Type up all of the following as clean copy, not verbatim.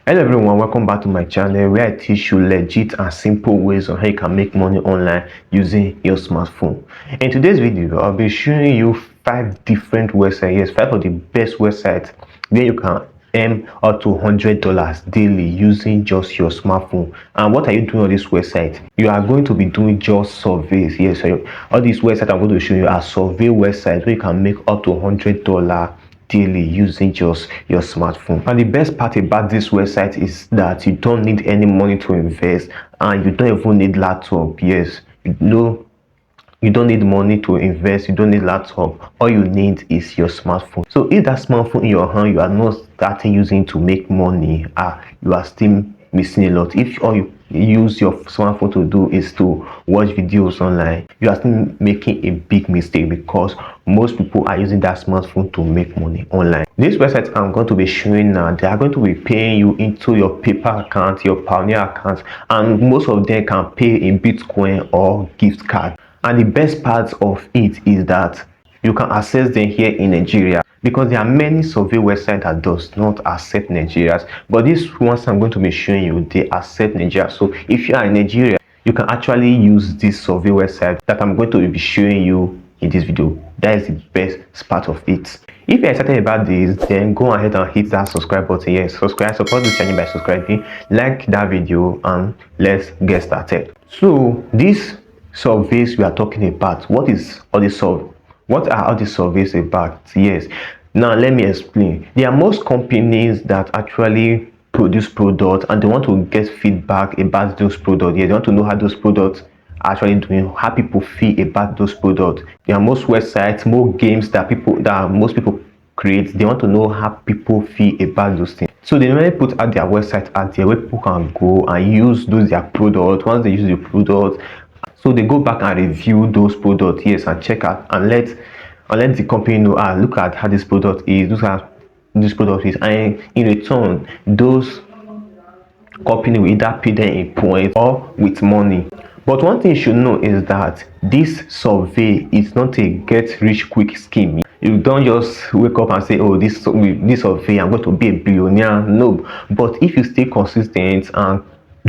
Hello everyone, welcome back to my channel where I teach you legit and simple ways on how you can make money online using your smartphone. In today's video, I'll be showing you 5 different websites, yes, 5 of the best websites where you can earn up to $100 daily using just your smartphone. And what are you doing on this website? You are going to be doing just surveys. Yes, so all these websites I'm going to show you are survey websites where you can make up to $100 daily using just your smartphone. And the best part about this website is that you don't need any money to invest, and you don't even need laptop. Yes, you don't need money to invest, you don't need laptop. All you need is your smartphone. So if that smartphone in your hand you are not starting using to make money, you are still missing a lot. If all you use your smartphone to do is to watch videos online, you are still making a big mistake, because most people are using that smartphone to make money online. This website I'm going to be showing now, they are going to be paying you into your PayPal account, your Pioneer account, and most of them can pay in Bitcoin or gift card. And the best part of it is that you can access them here in Nigeria, because there are many survey websites that does not accept Nigerians, but these ones I'm going to be showing you, they accept Nigeria. So if you are in Nigeria, you can actually use this survey website that I'm going to be showing you in this video. That is the best part of it. If you're excited about this, then go ahead and hit that subscribe button. Yes, subscribe, support this channel by subscribing, like that video, and let's get started. So these surveys we are talking about, what are all these surveys about? Yes, now let me explain. There are most companies that actually produce products, and they want to get feedback about those products. Yes, they want to know how those products are actually doing, how people feel about those products. There are most websites, more games that most people create. They want to know how people feel about those things. So they normally put out their website out there where people can go and use their products. Once they use the product, so they go back and review those products, yes, and check out and let the company know, look at how this product is, look at this product is, and in return those company will either pay them in points or with money. But one thing you should know is that this survey is not a get rich quick scheme. You don't just wake up and say, oh, this survey, I'm going to be a billionaire. No, but if you stay consistent and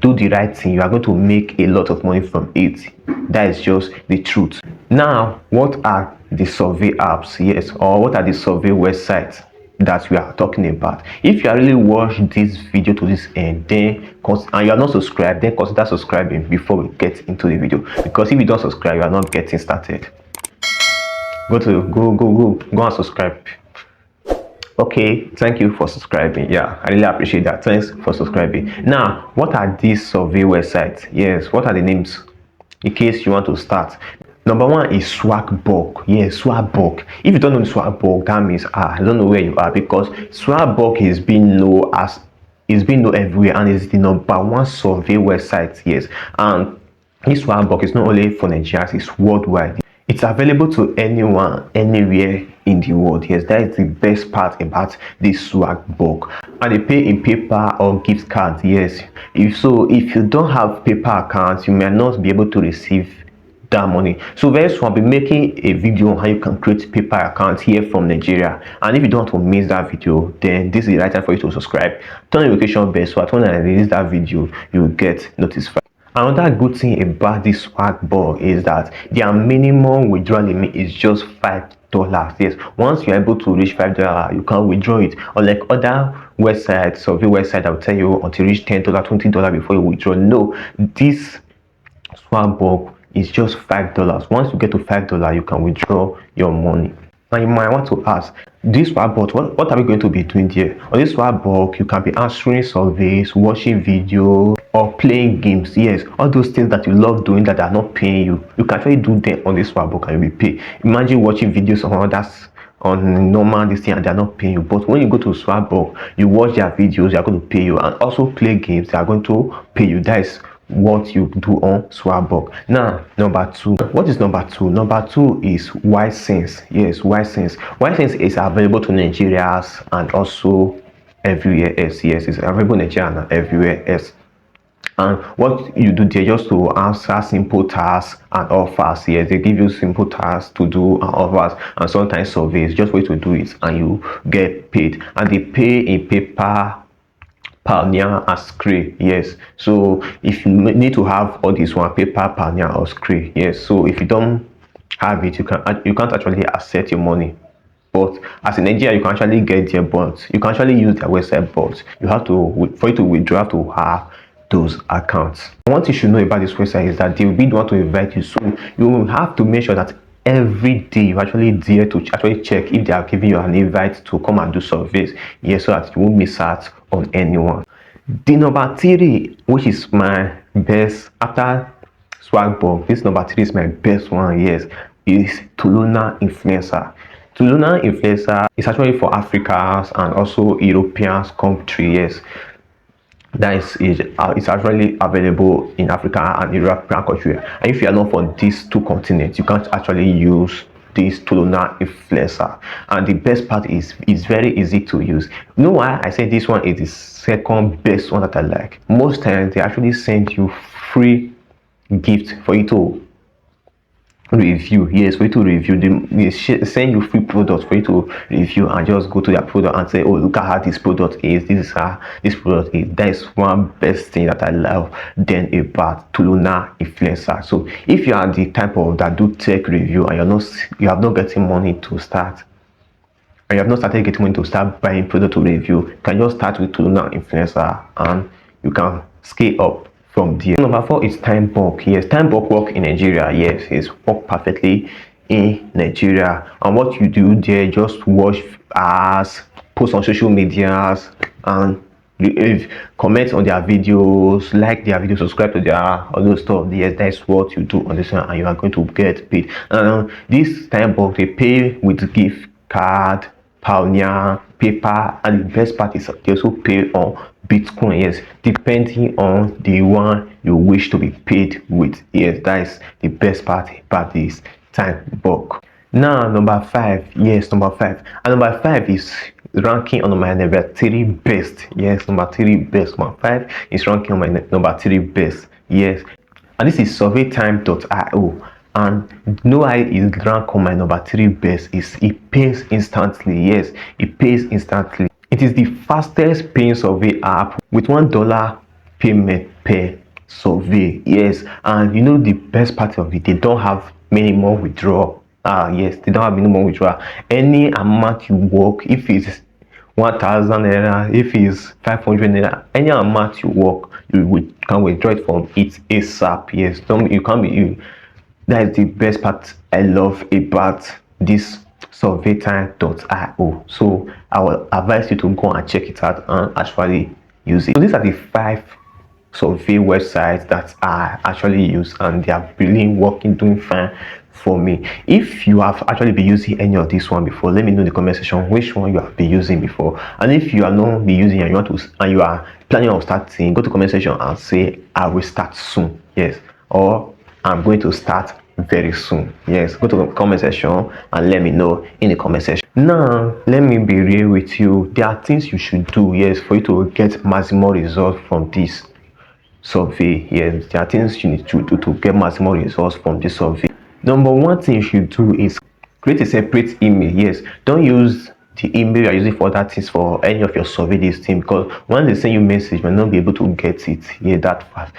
do the right thing, you are going to make a lot of money from it. That is just the truth. Now, what are the survey apps? Yes, or what are the survey websites that we are talking about? If you are really watch this video to this end, then and you are not subscribed, then consider subscribing before we get into the video, because if you don't subscribe, you are not getting started. Go and subscribe. Okay, thank you for subscribing. Yeah, I really appreciate that. Thanks for subscribing. Now, what are these survey websites? Yes, what are the names in case you want to start? Number one is Swagbuck. Yes, Swagbuck. If you don't know Swagbuck, that means I don't know where you are, because Swagbuck is being known everywhere, and is the number one survey website. Yes, and this Swagbuck is not only for Nigerians, it's worldwide. It's available to anyone, anywhere in the world. Yes, that is the best part about this Swagbuck. And they pay in paper or gift cards. Yes, if you don't have paper accounts, you may not be able to receive that money. So very soon I'll be making a video on how you can create paper accounts here from Nigeria. And if you don't want to miss that video, then this is the right time for you to subscribe, turn the notification bell, so that when I release that video, you will get notified. Another good thing about this Swagbuck is that their minimum withdrawal limit is just $5. Yes, once you're able to reach $5, you can withdraw it. Unlike other websites, survey website, I will tell you until you reach $10, $20 before you withdraw. No, this Swagbuck is just $5. Once you get to $5, you can withdraw your money. Now you might want to ask, this Swagbuck, what are we going to be doing here? On this Swagbuck, you can be answering surveys, watching videos, or playing games. Yes, all those things that you love doing that are not paying you, you can actually do them on this Swagbuck and you'll be paid. Imagine watching videos on others on normal this thing and they're not paying you, but when you go to Swagbuck, you watch their videos, they're going to pay you, and also play games, they are going to pay you. That is what you do on Swagbuck. Now, number two. What is number two? Number two is Ysense. Yes, Ysense. Ysense is available to Nigerians and also everywhere else. Yes, it's available in Nigeria and everywhere else. And what you do there, just to answer simple tasks and offers. Yes, they give you simple tasks to do and offers, and sometimes surveys, just for you to do it and you get paid. And they pay in paper Pioneer and Scray. Yes, so if you need to have all this one, paper, Pioneer or Scray. Yes, so if you don't have it, you can't actually accept your money. But as in Nigeria, you can actually get their bonds. You can actually use their website, but you have to, for you to withdraw, to have those accounts. One thing you should know about this website is that they will be the one to invite you, so you will have to make sure that every day you actually dare to actually check if they are giving you an invite to come and do surveys. Yes, so that you won't miss out on anyone. The number 3, which is my best after Swagbucks, this number 3 is my best one. Yes, is Tuluna Influencer. Tuluna Influencer is actually for Africans and also European countries. Yes, that is it's actually available in Africa and European countries. And if you are not from these two continents, you can't actually use this Tuluna Influencer. And the best part is it's very easy to use. You know why I say this one is the second best one that I like? Most times they actually send you free gift for you to review. Yes, for you to review. They send you free products for you to review and just go to their product and say, oh, look at how this product is, this is how this product is. That is one best thing that I love then about Tuluna Influencer. So if you are the type of that do tech review and you have not getting money to start, and you have not started getting money to start buying product to review, you can just start with Tuluna Influencer and you can scale up from there. Number 4 is time bulk. Yes, time bulk work in Nigeria. Yes, it's work perfectly in Nigeria. And what you do there, just watch ads, post on social medias, and comment on their videos, like their videos, subscribe to their all those stuff. Yes, that's what you do on this one, and you are going to get paid. This time bulk, they pay with gift card, Pioneer, paper, and the best part is they also pay on Bitcoin. Yes, depending on the one you wish to be paid with. Yes, that is the best part about this time bulk. Now number 5. Yes, number 5, and number 5 is ranking on my number 3 best. Yes, number 3 best. Number 5 is ranking on my number 3 best. Yes, and this is surveytime.io. And no, I is rank on my number 3 best is it pays instantly. Yes, it pays instantly. It is the fastest paying survey app with $1 payment per survey. Yes, and you know the best part of it, they don't have minimum withdrawal. Yes, they don't have minimum withdrawal. Any amount you work, if it's 1,000 naira, if it's 500 naira, any amount you work, you can withdraw it from it ASAP. Yes, you can't be you. That is the best part I love about this surveytime.io. So I will advise you to go and check it out and actually use it. So these are the 5 survey websites that I actually use, and they are really working, doing fine for me. If you have actually been using any of this one before, let me know in the comment section which one you have been using before. And if you are not be using and you want to, and you are planning on starting, go to comment section and say I will start soon. Yes, or I'm going to start very soon. Yes, go to the comment section and let me know in the comment section. Now let me be real with you. There are things you should do, yes, for you to get maximum results from this survey. Yes, there are things you need to do to get maximum results from this survey. Number 1 thing you should do is create a separate email. Yes, don't use the email you are using for other things for any of your survey this thing, because when they send you message, you might not be able to get it here that fast.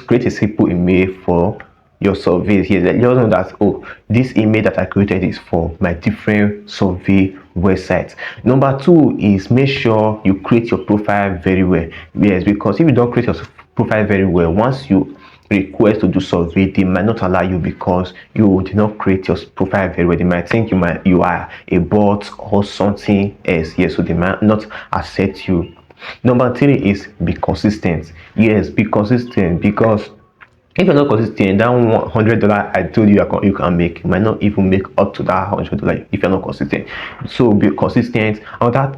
Create a simple email for your surveys. Here, let you know that, oh, this email that I created is for my different survey websites. Number 2 is make sure you create your profile very well. Yes, because if you don't create your profile very well, once you request to do survey, they might not allow you because you did not create your profile very well. They might think you are a bot or something else. Yes, so they might not accept you. Number 3 is be consistent. Yes, be consistent, because if you're not consistent, that $100 I told you can make, you might not even make up to that $100 if you're not consistent. So be consistent. And that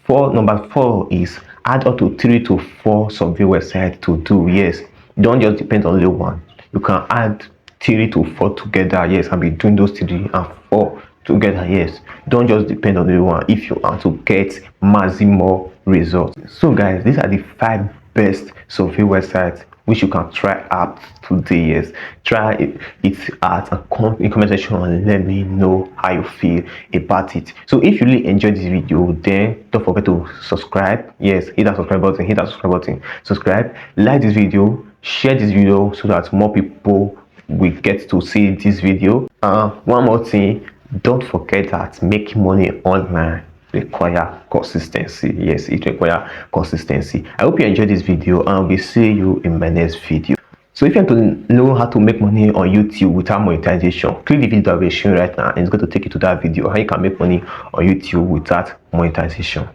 number 4 is add up to 3 to 4 survey websites to do. Yes, don't just depend on only one. You can add 3 to 4 together. Yes, and be doing those 3 and 4 together. Yes, don't just depend on only one if you want to get maximum results. So guys, these are the 5 best survey websites which you can try out today. Yes, try it out and in comment section and let me know how you feel about it. So if you really enjoyed this video, then don't forget to subscribe. Yes, hit that subscribe button, subscribe, like this video, share this video so that more people will get to see this video. One more thing, don't forget that making money online require consistency. Yes, it requires consistency. I hope you enjoyed this video and we'll see you in my next video. So if you want to know how to make money on YouTube without monetization, click the video I'll be showing right now and it's going to take you to that video how you can make money on YouTube without monetization.